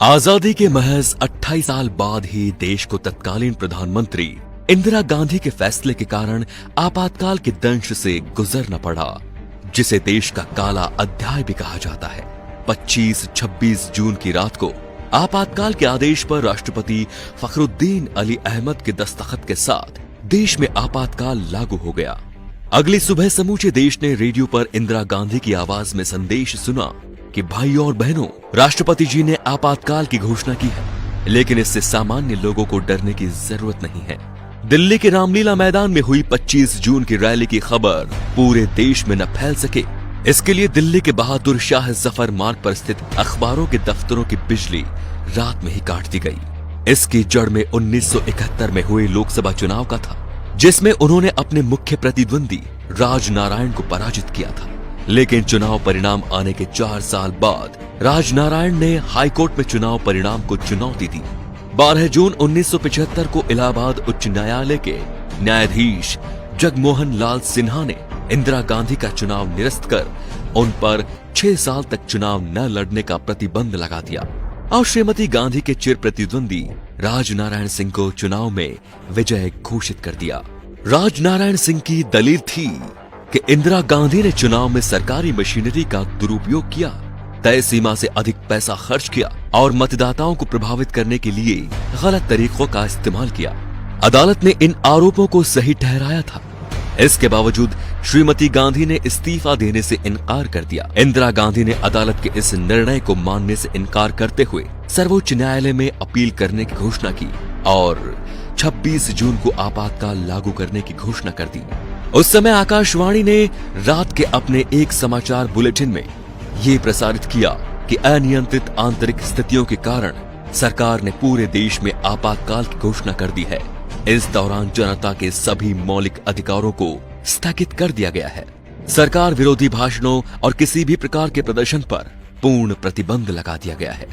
आजादी के महज 28 साल बाद ही देश को तत्कालीन प्रधानमंत्री इंदिरा गांधी के फैसले के कारण आपातकाल के दंश से गुजरना पड़ा, जिसे देश का काला अध्याय भी कहा जाता है। 25-26 जून की रात को आपातकाल के आदेश पर राष्ट्रपति फखरुद्दीन अली अहमद के दस्तखत के साथ देश में आपातकाल लागू हो गया। अगली सुबह समूचे देश ने रेडियो पर इंदिरा गांधी की आवाज में संदेश सुना कि भाइयों और बहनों, राष्ट्रपति जी ने आपातकाल की घोषणा की है, लेकिन इससे सामान्य लोगों को डरने की जरूरत नहीं है। दिल्ली के रामलीला मैदान में हुई 25 जून की रैली की खबर पूरे देश में न फैल सके, इसके लिए दिल्ली के बहादुर शाह जफर मार्ग पर स्थित अखबारों के दफ्तरों की बिजली रात में ही काट दी गई। इसकी जड़ में 1971 में हुए लोकसभा चुनाव का था, जिसमें उन्होंने अपने मुख्य प्रतिद्वंदी राजनारायण को पराजित किया था। लेकिन चुनाव परिणाम आने के 4 साल बाद राजनारायण ने हाईकोर्ट में चुनाव परिणाम को चुनौती दी। 12 जून 1975 को इलाहाबाद उच्च न्यायालय के न्यायाधीश जगमोहन लाल सिन्हा ने इंदिरा गांधी का चुनाव निरस्त कर उन पर 6 साल तक चुनाव न लड़ने का प्रतिबंध लगा दिया और श्रीमती गांधी के चिर प्रतिद्वंदी राजनारायण सिंह को चुनाव में विजय घोषित कर दिया। राजनारायण सिंह की दलील थी कि इंदिरा गांधी ने चुनाव में सरकारी मशीनरी का दुरुपयोग किया, तय सीमा से अधिक पैसा खर्च किया और मतदाताओं को प्रभावित करने के लिए गलत तरीकों का इस्तेमाल किया। अदालत ने इन आरोपों को सही ठहराया था। इसके बावजूद श्रीमती गांधी ने इस्तीफा देने से इनकार कर दिया। इंदिरा गांधी ने अदालत के इस निर्णय को मानने से इनकार करते हुए सर्वोच्च न्यायालय में अपील करने की घोषणा की और 26 जून को आपातकाल लागू करने की घोषणा कर दी। उस समय आकाशवाणी ने रात के अपने एक समाचार बुलेटिन में ये प्रसारित किया कि अनियंत्रित आंतरिक स्थितियों के कारण सरकार ने पूरे देश में आपातकाल की घोषणा कर दी है। इस दौरान जनता के सभी मौलिक अधिकारों को स्थगित कर दिया गया है। सरकार विरोधी भाषणों और किसी भी प्रकार के प्रदर्शन पर पूर्ण प्रतिबंध लगा दिया गया है।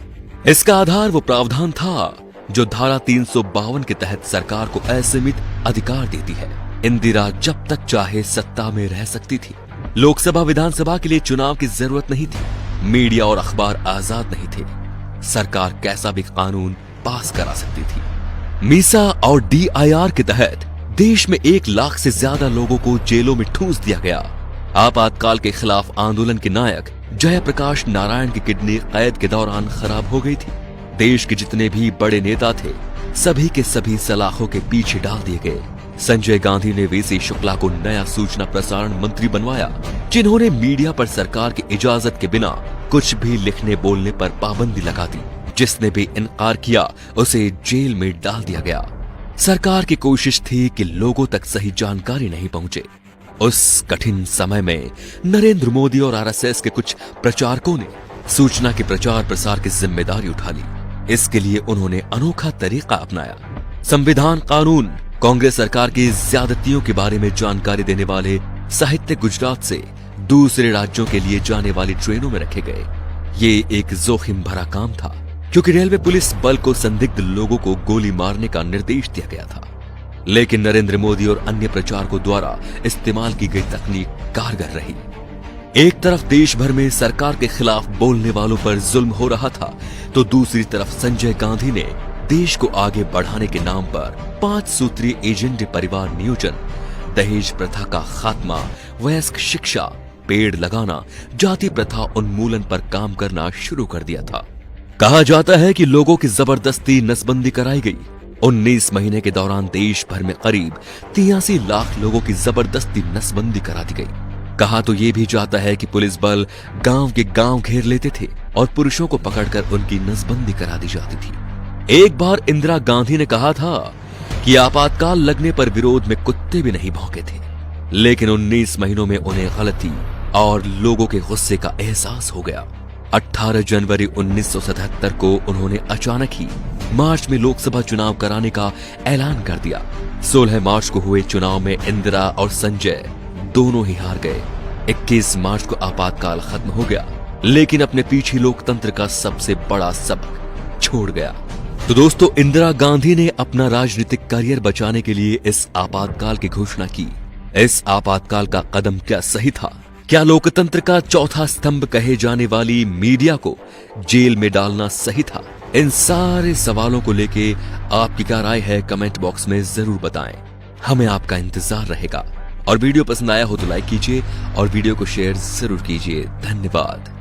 इसका आधार वो प्रावधान था जो धारा 352 के तहत सरकार को असीमित अधिकार देती है। इंदिरा जब तक चाहे सत्ता में रह सकती थी। लोकसभा विधानसभा के लिए चुनाव की जरूरत नहीं थी। मीडिया और अखबार आजाद नहीं थे। सरकार कैसा भी कानून पास करा सकती थी। मीसा और DIR के तहत देश में 1 लाख से ज्यादा लोगों को जेलों में ठूंस दिया गया। आपातकाल के खिलाफ आंदोलन के नायक जयप्रकाश नारायण की किडनी कैद के दौरान खराब हो गई थी। देश के जितने भी बड़े नेता थे, सभी के सभी सलाखों के पीछे डाल दिए गए। संजय गांधी ने VC शुक्ला को नया सूचना प्रसारण मंत्री बनवाया, जिन्होंने मीडिया पर सरकार की इजाजत के बिना कुछ भी लिखने बोलने पर पाबंदी लगा दी। जिसने भी इनकार किया उसे जेल में डाल दिया गया। सरकार की कोशिश थी कि लोगों तक सही जानकारी नहीं पहुंचे। उस कठिन समय में नरेंद्र मोदी और RSS के कुछ प्रचारकों ने सूचना के प्रचार प्रसार की जिम्मेदारी उठा ली। इसके लिए उन्होंने अनोखा तरीका अपनाया। संविधान, कानून, कांग्रेस सरकार की ज्यादतियों के बारे में जानकारी देने वाले साहित्य गुजरात से दूसरे राज्यों के लिए जाने वाली ट्रेनों में रखे गए। ये एक जोखिम भरा काम था, क्योंकि रेलवे पुलिस बल को संदिग्ध लोगों को गोली मारने का निर्देश दिया गया था। लेकिन नरेंद्र मोदी और अन्य प्रचारकों द्वारा इस्तेमाल की गई तकनीक कारगर रही। एक तरफ देश भर में सरकार के खिलाफ बोलने वालों पर जुल्म हो रहा था, तो दूसरी तरफ संजय गांधी ने देश को आगे बढ़ाने के नाम पर 5 सूत्रीय एजेंडे परिवार नियोजन, दहेज प्रथा का खात्मा, वयस्क शिक्षा, पेड़ लगाना, जाति प्रथा उन्मूलन पर काम करना शुरू कर दिया था। कहा जाता है कि लोगों की जबरदस्ती नसबंदी कराई गई। 19 महीने के दौरान देश भर में करीब 83 लाख लोगों की जबरदस्ती नसबंदी करा दी गई। कहा तो ये भी जाता है कि पुलिस बल गांव के गांव घेर लेते थे और पुरुषों को पकड़कर उनकी नसबंदी करा दी जाती थी। एक बार इंदिरा गांधी ने कहा था कि आपातकाल लगने पर विरोध में कुत्ते भी नहीं भौंके थे, लेकिन 19 महीनों में उन्हें गलती और लोगों के गुस्से का एहसास हो गया। 18 जनवरी 1977 को उन्होंने अचानक ही मार्च में लोकसभा चुनाव कराने का ऐलान कर दिया। 16 मार्च को हुए चुनाव में इंदिरा और संजय दोनों ही हार गए। 21 मार्च को आपातकाल खत्म हो गया, लेकिन अपने पीछे लोकतंत्र का सबसे बड़ा सबक छोड़ गया। तो दोस्तों, इंदिरा गांधी ने अपना राजनीतिक करियर बचाने के लिए इस आपातकाल की घोषणा की। इस आपातकाल का कदम क्या सही था? क्या लोकतंत्र का चौथा स्तंभ कहे जाने वाली मीडिया को जेल में डालना सही था? इन सारे सवालों को लेके आपकी क्या राय है कमेंट बॉक्स में जरूर बताएं। हमें आपका इंतजार रहेगा। और वीडियो पसंद आया हो तो लाइक कीजिए और वीडियो को शेयर जरूर कीजिए। धन्यवाद।